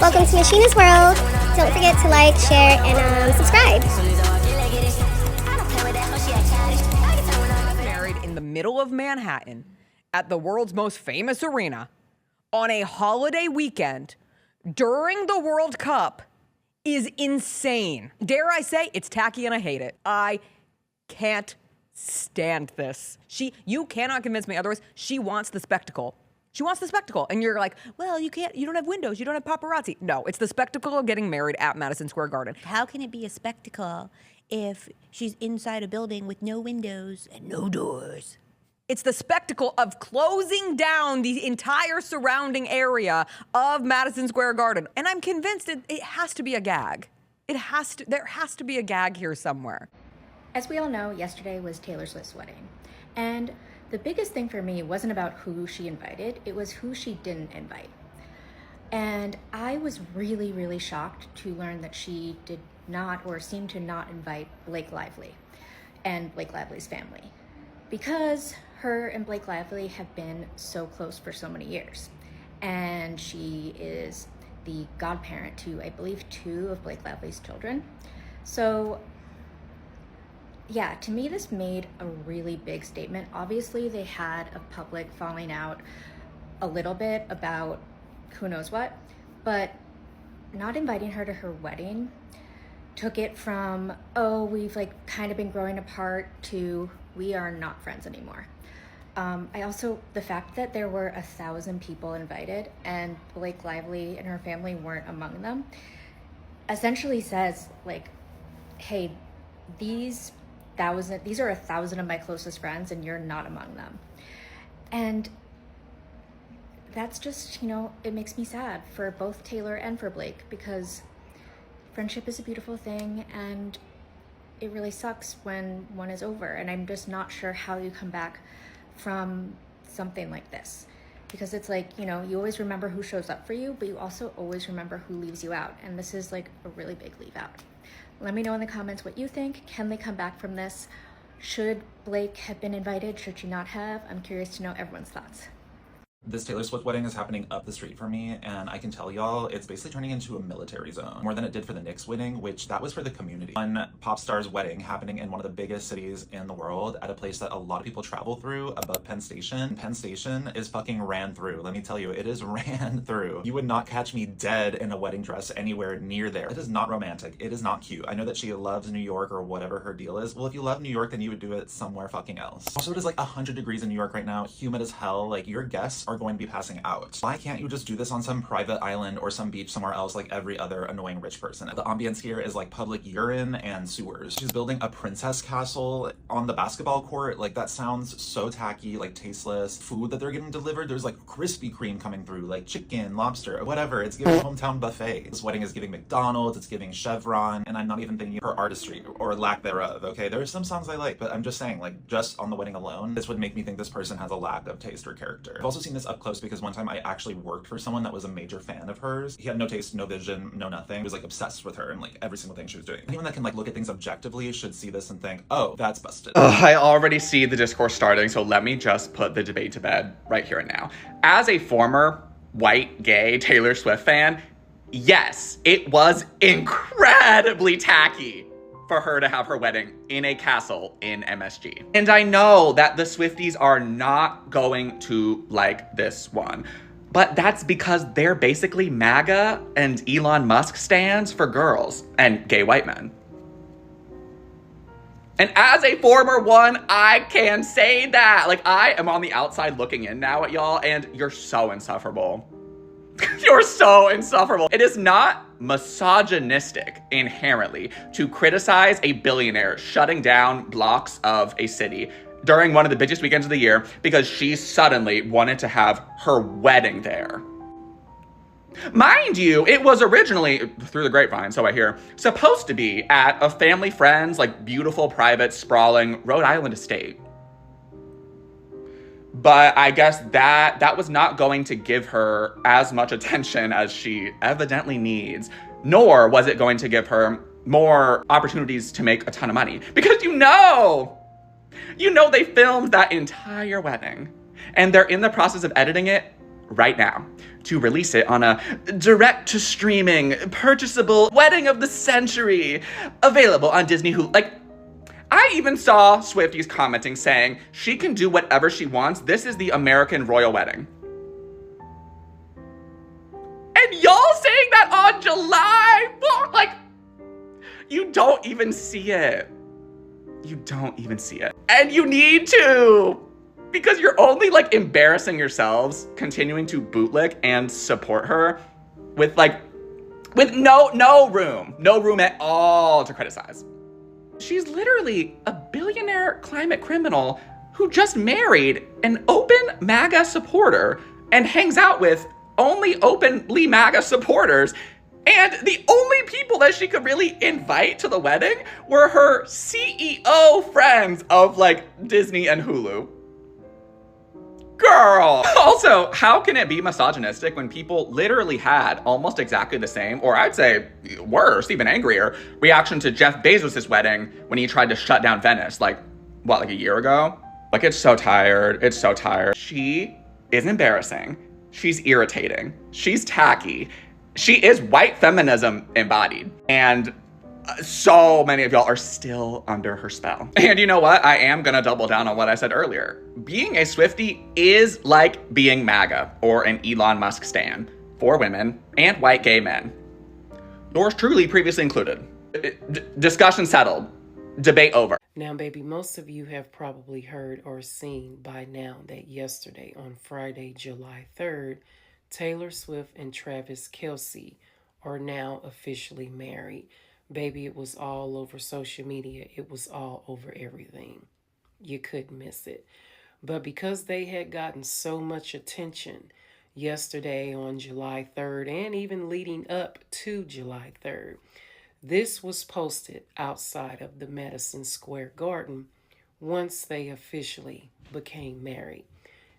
Welcome to Miss.sheeena's world. Don't forget to like, share, and subscribe. Married in the middle of Manhattan at the world's most famous arena on a holiday weekend during the World Cup is insane. Dare I say, it's tacky and I hate it. I can't stand this. You cannot convince me otherwise. She wants the spectacle. She wants the spectacle. And you're like, well, you don't have windows, you don't have paparazzi. No, it's the spectacle of getting married at Madison Square Garden. How can it be a spectacle if she's inside a building with no windows and no doors? It's the spectacle of closing down the entire surrounding area of Madison Square Garden. And I'm convinced it has to be a gag. There has to be a gag here somewhere. As we all know, yesterday was Taylor Swift's wedding. And the biggest thing for me wasn't about who she invited, it was who she didn't invite. And I was really, really shocked to learn that she did not, or seemed to not, invite Blake Lively and Blake Lively's family, because her and Blake Lively have been so close for so many years. And she is the godparent to, I believe, 2 of Blake Lively's children. So yeah, to me, this made a really big statement. Obviously, they had a public falling out a little bit about who knows what, but not inviting her to her wedding took it from, oh, we've like kind of been growing apart, to we are not friends anymore. The fact that there were 1,000 people invited and Blake Lively and her family weren't among them, essentially says like, hey, these are 1,000 of my closest friends and you're not among them. And that's just, it makes me sad for both Taylor and for Blake, because friendship is a beautiful thing and it really sucks when one is over. And I'm just not sure how you come back from something like this, because it's like, you always remember who shows up for you, but you also always remember who leaves you out. And this is like a really big leave out. Let me know in the comments what you think. Can they come back from this? Should Blake have been invited? Should she not have? I'm curious to know everyone's thoughts. This Taylor Swift wedding is happening up the street for me, and I can tell y'all, it's basically turning into a military zone, more than it did for the Knicks wedding, which that was for the community. One pop star's wedding happening in one of the biggest cities in the world, at a place that a lot of people travel through, above Penn Station. Penn Station is fucking ran through. Let me tell you, it is ran through. You would not catch me dead in a wedding dress anywhere near there. It is not romantic. It is not cute. I know that she loves New York or whatever her deal is. Well, if you love New York, then you would do it somewhere fucking else. Also, it is like 100 degrees in New York right now, humid as hell. Like, your guests are going to be passing out. Why can't you just do this on some private island or some beach somewhere else like every other annoying rich person? The ambience here is like public urine and sewers. She's building a princess castle on the basketball court. Like, that sounds so tacky, like tasteless. Food that they're getting delivered, there's like Krispy Kreme coming through, like chicken, lobster, whatever. It's giving hometown buffet. This wedding is giving McDonald's, it's giving Chevron, and I'm not even thinking her artistry or lack thereof, okay? There are some songs I like, but I'm just saying, like, just on the wedding alone, this would make me think this person has a lack of taste or character. I've also seen this up close because one time I actually worked for someone that was a major fan of hers. He had no taste, no vision, no nothing. He was like obsessed with her and like every single thing she was doing. Anyone that can like look at things objectively should see this and think, oh, that's busted. I already see the discourse starting, so let me just put the debate to bed right here and now. As a former white, gay Taylor Swift fan, yes, it was incredibly tacky for her to have her wedding in a castle in MSG. And I know that the Swifties are not going to like this one, but that's because they're basically MAGA and Elon Musk stands for girls and gay white men. And as a former one, I can say that. Like, I am on the outside looking in now at y'all, and you're so insufferable. You're so insufferable. It is not misogynistic inherently to criticize a billionaire shutting down blocks of a city during one of the biggest weekends of the year because she suddenly wanted to have her wedding there. Mind you, it was originally, through the grapevine, so I hear, supposed to be at a family friend's, like, beautiful, private, sprawling Rhode Island estate. But I guess that was not going to give her as much attention as she evidently needs, nor was it going to give her more opportunities to make a ton of money. Because you know they filmed that entire wedding, and they're in the process of editing it right now to release it on a direct-to-streaming, purchasable wedding of the century, available on Disney Hulu. Like, I even saw Swifties commenting saying she can do whatever she wants. This is the American royal wedding. And y'all saying that on July 4th, like, you don't even see it. You don't even see it. And you need to, because you're only like embarrassing yourselves continuing to bootlick and support her with no room at all to criticize. She's literally a billionaire climate criminal who just married an open MAGA supporter and hangs out with only openly MAGA supporters. And the only people that she could really invite to the wedding were her CEO friends of like Disney and Hulu. Girl! Also, how can it be misogynistic when people literally had almost exactly the same, or I'd say worse, even angrier, reaction to Jeff Bezos' wedding when he tried to shut down Venice, like a year ago? Like, it's so tired. It's so tired. She is embarrassing. She's irritating. She's tacky. She is white feminism embodied. And so many of y'all are still under her spell. And you know what? I am gonna double down on what I said earlier. Being a Swiftie is like being MAGA or an Elon Musk stan for women and white gay men. Yours truly previously included. Discussion settled. Debate over. Now, baby, most of you have probably heard or seen by now that yesterday, on Friday, July 3rd, Taylor Swift and Travis Kelce are now officially married. Baby, it was all over social media. It was all over everything. You couldn't miss it. But because they had gotten so much attention yesterday on July 3rd and even leading up to July 3rd, this was posted outside of the Madison Square Garden once they officially became married.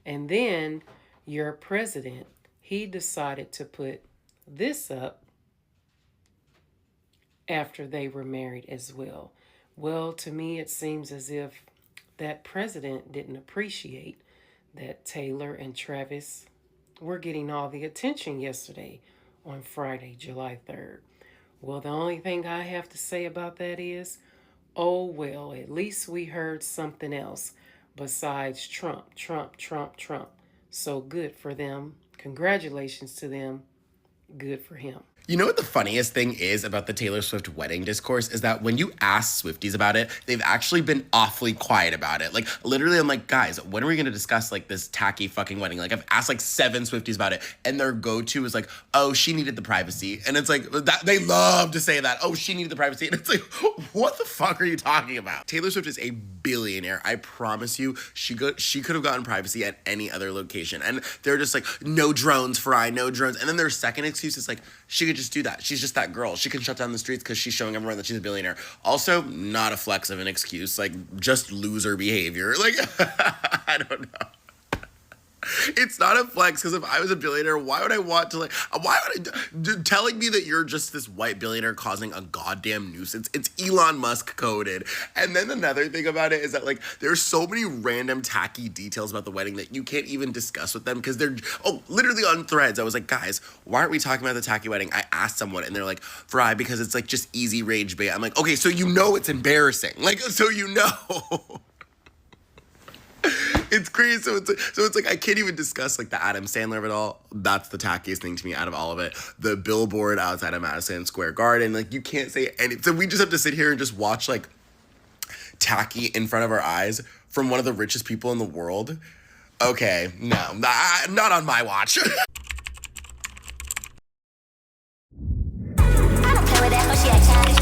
And then your president, he decided to put this up after they were married as well. Well, to me, it seems as if that president didn't appreciate that Taylor and Travis were getting all the attention yesterday on Friday, July 3rd. Well, the only thing I have to say about that is, oh, well, at least we heard something else besides Trump. So good for them. Congratulations to them. Good for him. You know what the funniest thing is about the Taylor Swift wedding discourse is that when you ask Swifties about it, they've actually been awfully quiet about it. Like, literally, I'm like, guys, when are we going to discuss, like, this tacky fucking wedding? Like, I've asked, like, 7 Swifties about it, and their go-to is like, oh, she needed the privacy. And it's like, that they love to say that, oh, she needed the privacy. And it's like, what the fuck are you talking about? Taylor Swift is a billionaire. I promise you, she could have gotten privacy at any other location. And they're just like, no drones, Fry, no drones. And then their second excuse is like, she could just do that. She's just that girl. She can shut down the streets because she's showing everyone that she's a billionaire. Also, not a flex of an excuse. Like, just loser behavior. Like, I don't know. It's not a flex because if I was a billionaire, why would I want to, like, telling me that you're just this white billionaire causing a goddamn nuisance? It's Elon Musk coded. And then another thing about it is that, like, there's so many random tacky details about the wedding that you can't even discuss with them because they're, literally on Threads, I was like, guys, why aren't we talking about the tacky wedding? I asked someone and they're like, Fry, because it's like just easy rage bait. I'm like, okay, so you know it's embarrassing. Like, so you know. It's crazy. So it's like I can't even discuss like the Adam Sandler of it all. That's the tackiest thing to me out of all of it. The billboard outside of Madison Square Garden. Like, you can't say any. So we just have to sit here and just watch like tacky in front of our eyes from one of the richest people in the world. Okay, no, not on my watch. I don't play with that, but she act childish.